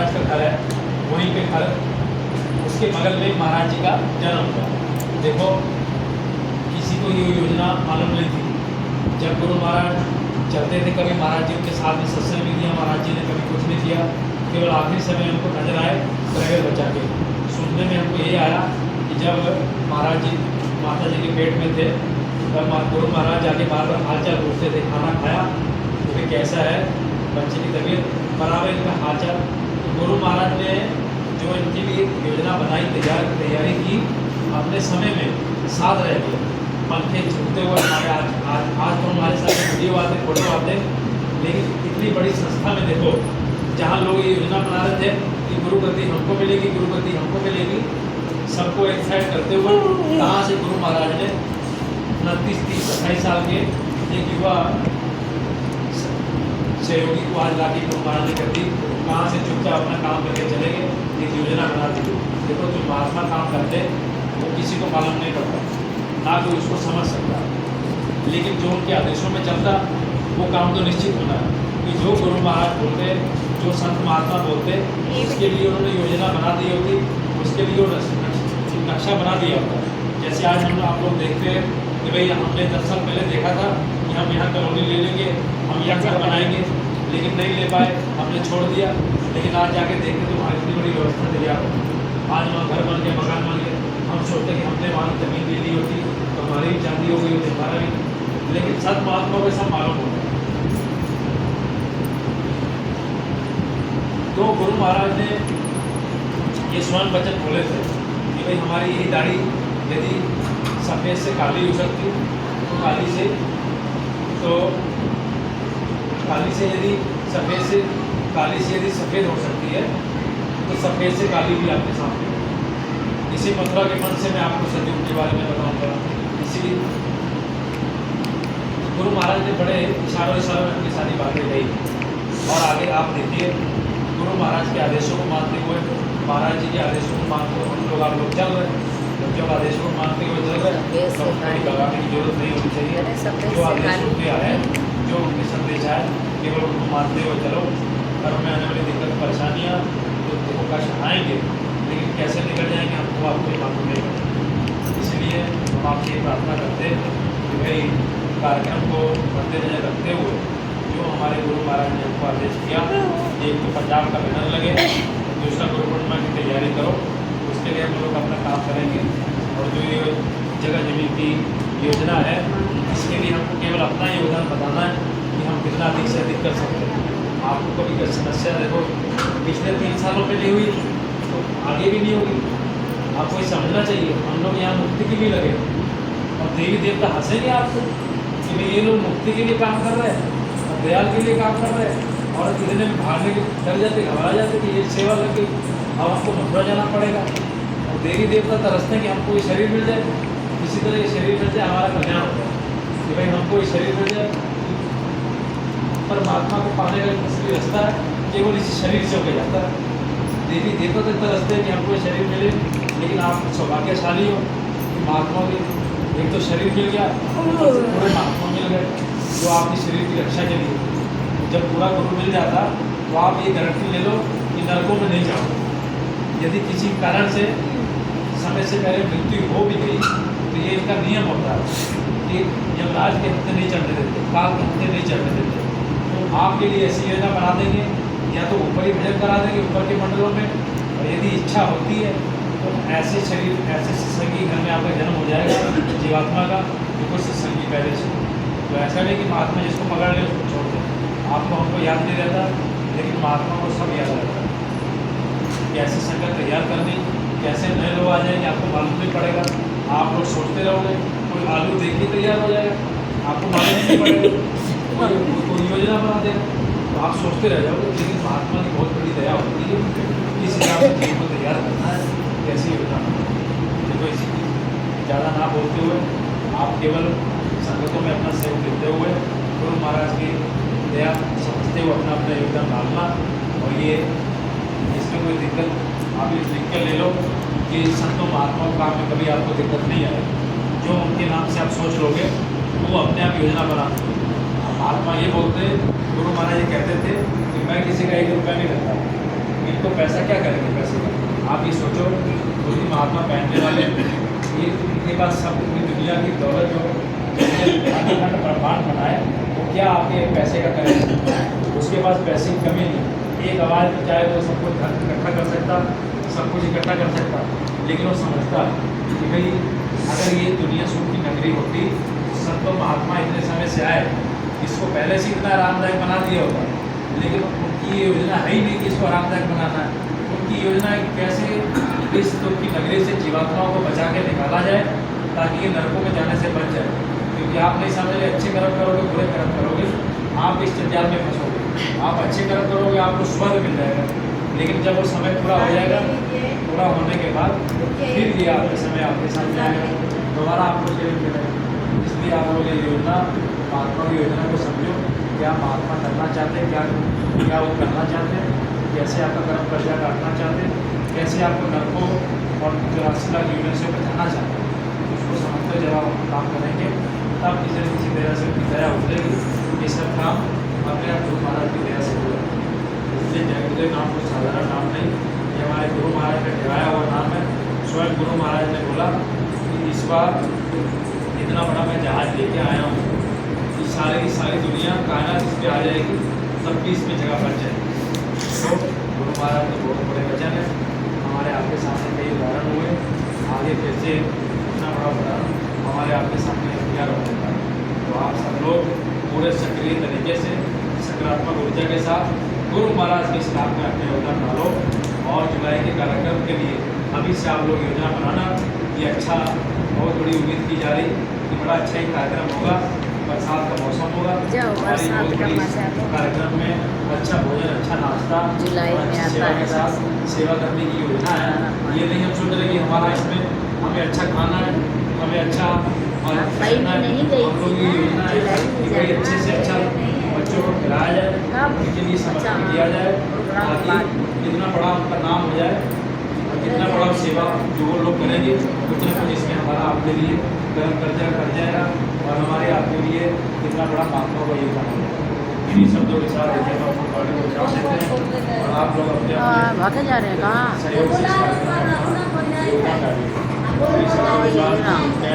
महाराज का घर है, वहीं पे घर उसके बगल में महाराज जी का जन्म हुआ। देखो किसी को ये योजना मालूम नहीं थी। जब गुरु महाराज चलते थे, कभी महाराज जी उनके साथ में सत्संग भी दिया, महाराज जी ने कभी कुछ नहीं किया। केवल आखिरी समय हमको नजर आए ड्राइवर बचा के। सुनने में हमको ये आया कि जब महाराज जी माता जी के पेट में थे, तब गुरु महाराज जाके बार बार हालचाल पूछते थे, खाना खाया तो फिर कैसा है, बच्चे की तबीयत, बराबर इनका हालचाल। तो गुरु महाराज ने जो इनके लिए योजना बनाई, तैयारी की, अपने समय में साथ रह गए, पंखे झुकते हुए हमारे आज तो हमारे साथ वीडियो आते, फोटो आते, लेकिन इतनी बड़ी संस्था में देखो, जहाँ लोग ये योजना बना रहे थे कि गुरु गति हमको मिलेगी, गुरु गति हमको मिलेगी, सबको एक्साइट करते हुए कहाँ से गुरु महाराज ने 29, 30, 28 साल के एक युवा सहयोगी को आज लाके गुरु महाराज ने कर दी, कहाँ से चुपचाप अपना काम करके चले गए, एक योजना बना दी। देखो जो महात्मा काम करते वो किसी को मालूम नहीं पड़ता, ना कोई उसको समझ सकता, लेकिन जो उनके आदेशों में चलता वो काम तो निश्चित होना है कि जो गुरु महाराज बोलते, जो संत महात्मा बोलते, उसके लिए उन्होंने योजना बना दी होती, उसके लिए नक्शा बना दिया होता। जैसे आज हम आप लोग देखते हैं कि भाई हमने 10 साल पहले देखा था कि हम यहाँ कॉलोनी ले लेंगे, हम यहाँ घर बनाएंगे, लेकिन नहीं ले पाए, हमने छोड़ दिया। लेकिन आज जाके देखते तो वहाँ इतनी बड़ी व्यवस्था तैयार हो, आज वहाँ घर बन गए, मकान बन गए। हम सोचते कि हमने वहाँ जमीन ले ली होती तो हमारी भी चांदी हो गई होती, हमारा भी, लेकिन सत महात्मा को सब मालूम होता है। तो गुरु महाराज ने ये स्वर्ण वचन बोले थे कि भाई हमारी यही दाढ़ी यदि सफ़ेद से काली हो सकती तो काली से यदि सफ़ेद से काली से यदि सफ़ेद हो सकती है तो सफ़ेद से काली भी आपके सामने है। इसी मथुरा के मन से मैं आपको सतयुग के बारे में बताऊंगा। इसी गुरु महाराज ने बड़े इशारों में अपनी सारी बातें कही। और आगे आप देखिए, गुरु महाराज के आदेशों को मानते हुए, महाराज जी के आदेशों को मानते हुए हम लोग आप लोग चल रहे हैं। जब आदेशों को मानते हुए चल रहे हैं तो कहीं लगाने की जरूरत नहीं होनी चाहिए। जो आदेश उनके आए, जो उनके संदेश आए, केवल उनको मानते हुए चलो। घर में आने वाली दिक्कत परेशानियाँ तो देखो कष्ट आएंगे, लेकिन कैसे निकल जाएंगे हमको आपको मालूम नहीं। इसलिए हम आपसे ये प्रार्थना करते हैं कि भाई कार्यक्रम को मद्देनजर रखते हुए जो हमारे गुरु महाराज ने हमको आदेश किया, एक तो पंजाब का बैनर लगे, दूसरा गुरु पूर्णिमा की तैयारी करो, उसके लिए हम लोग अपना काम करेंगे। और जो ये जगह जमीन की योजना है, इसके लिए हमको केवल अपना योगदान बताना है कि हम कितना अधिक से अधिक कर सकते हैं। आपको कभी कोई समस्या देखो पिछले 3 सालों में नहीं हुई तो आगे भी नहीं होगी। आपको ये समझना चाहिए, हम लोग यहाँ मुक्ति के लिए लगे और देवी देवता हंसेंगे आपको कि भाई ये लोग मुक्ति के लिए काम कर रहे हैं, दयाल के लिए काम कर रहे हैं, और इतने में भागने के डर जाते, घबरा जाते कि ये सेवा लग गई, अब हमको मथुरा जाना पड़ेगा। और देवी देवता तरसते कि हमको ये शरीर मिल जाए, इसी तरह ये शरीर मिल जाए, हमारा कल्याण हो जाए कि भाई हमको ये शरीर मिल जाए। परमात्मा को पाने का असली रास्ता है केवल इसी शरीर से होकर जाता है। देवी देवता तक तरसते हैं कि हमको ये शरीर मिले, लेकिन आप सौभाग्यशाली हो कि महात्मा के एक तो शरीर मिल गया, पूरे महात्मा मिल गए जो आपकी शरीर की रक्षा के लिए। जब पूरा गुरु मिल जाता तो आप ये गारंटी ले लो कि नरकों में नहीं जाओ। यदि किसी कारण से समय से पहले मृत्यु हो भी गई तो ये इनका नियम होता है कि यमराज के हत्थे नहीं चढ़ने देते, काल के हत्थे नहीं चढ़ने देते। तो आपके लिए ऐसी योजना बना देंगे, या तो ऊपर ही भजन करा देंगे ऊपर के मंडलों में, और यदि इच्छा होती है तो ऐसे शरीर, ऐसे सत्संगी घर में आपका जन्म हो जाएगा जीवात्मा का, जो कुछ सत्संगी पहले से। तो ऐसा नहीं कि महात्मा जिसको पकड़ ले उसको छोड़ दे। आपको हमको याद नहीं रहता, लेकिन महात्मा को सब याद रहता है। कैसे संगत तैयार करनी, कैसे नए लोग आ जाएंगे आपको मालूम नहीं पड़ेगा। आप लोग सोचते रहोगे, कोई आलू देख के तैयार हो जाएगा, आपको मालूम नहीं पड़ेगा, कोई योजना बना देगा तो आप सोचते रह जाओगे। लेकिन महात्मा की बहुत बड़ी दया होती है, इस हिसाब से जीवन को तैयार करना है, कैसी योजना देखो। इसी ज़्यादा ना बोलते हुए आप केवल संगतों में अपना सहयोग देते हुए गुरु महाराज की दया समझते हुए अपना अपना योगदान डालना। और ये इसमें कोई दिक्कत आप ये लिख कर ले लो कि संतों महात्माओं काम में कभी आपको दिक्कत नहीं आएगी। जो उनके नाम से आप सोच लोगे वो अपने आप योजना बना देंगे। महात्मा ये बोलते, गुरु महाराज ये कहते थे कि मैं किसी का 1 रुपया नहीं लेता, कि तो पैसा क्या करेंगे पैसे का? आप ये सोचो, कोई महात्मा पहनने वाले ये इनके पास सब पूरी दुनिया की दौलत जो अखंड ब्रह्मांड बनाए, वो क्या आपके पैसे का करेगा? उसके पास पैसे की कमी नहीं, एक आवाज़ में चाहे तो सब कुछ इकट्ठा कर सकता, सब कुछ इकट्ठा कर सकता, लेकिन वो समझता कि भाई अगर ये दुनिया सुख की नगरी होती, संतों महात्मा इतने समय से आए, इसको पहले से इतना आरामदायक बना दिया होता, लेकिन उनकी ये योजना है ही नहीं कि इसको आरामदायक बनाना है। उनकी योजना है कि कैसे इस दुख की नगरी से जीवात्माओं को बचा के निकाला जाए, ताकि ये नरकों में जाने से बच जाए। क्योंकि आप नहीं समझ रहे, अच्छे कर्म करोगे बुरे कर्म करोगे, आप इस जंजाल में फंसोगे। आप अच्छे कर्म करोगे, आपको स्वर्ग मिल जाएगा, लेकिन जब वो समय पूरा हो जाएगा, पूरा होने के बाद फिर ये आपके समय आपके सामने आएगा, दोबारा आपको शरीर मिलेगा। इसलिए आप लोग ये योजना, महात्मा की योजना को समझो, क्या महात्मा करना चाहते हैं, क्या वो करना चाहते हैं, कैसे आपका कर्म प्रजा काटना चाहते हैं, कैसे आपको नरकों और 84 लाख यूनिट से बचाना चाहते हैं। उसको समझते जब आप काम करेंगे, तब किसी न किसी तरह से उनकी दया उतरेगी, ये सब काम अपने आप गुरु महाराज की दया से होगा। इसलिए जय गुरुदेव नाम कोई साधारण नाम नहीं, ये हमारे गुरु महाराज का ठहराया हुआ नाम है। स्वयं गुरु महाराज ने बोला कि इस बार इतना बड़ा मैं जहाज लेके आया हूँ कि सारी की सारी दुनिया कायनात इस पर आ जाएगी, तब भी इसमें जगह बच जाएगी। तो गुरु महाराज के बहुत बड़े वचन है, हमारे आपके सामने कई उदाहरण हुए, आगे फिर से इतना बड़ा उदाहरण हमारे आपके सामने तैयार हो जाता है। तो आप सब लोग पूरे सक्रिय तरीके से सकारात्मक ऊर्जा के साथ गुरु महाराज के स्टाफ में अपने योगदान डालो, और जुलाई के कार्यक्रम के लिए अभी से आप लोग योजना बनाना। ये अच्छा, बहुत बड़ी उम्मीद की जा रही कि बड़ा अच्छा ही कार्यक्रम होगा, बरसात का मौसम होगा, कार्यक्रम में अच्छा भोजन, अच्छा नाश्ता, अच्छी सेवा के साथ सेवा करने की योजना है। ये नहीं हम सोच रहे कि हमारा इसमें हमें अच्छा खाना है, हमें अच्छा और हम लोग की योजना है कि भाई अच्छे से अच्छा बच्चों को खिलाया जाए, उनके लिए समर्पण किया जाए, ताकि जितना बड़ा उनका नाम हो जाए और जितना बड़ा सेवा जो वो लोग करेंगे, उतना कुछ इसमें हमारा आपके लिए कर्म कर जाएगा, और हमारे आपके लिए कितना बड़ा महात्मा का योगदान होगा। इन्हीं शब्दों के साथ को विचार देते हैं, और आप लोग अपने भागे जा रहे हैं कहाँ? सहयोग से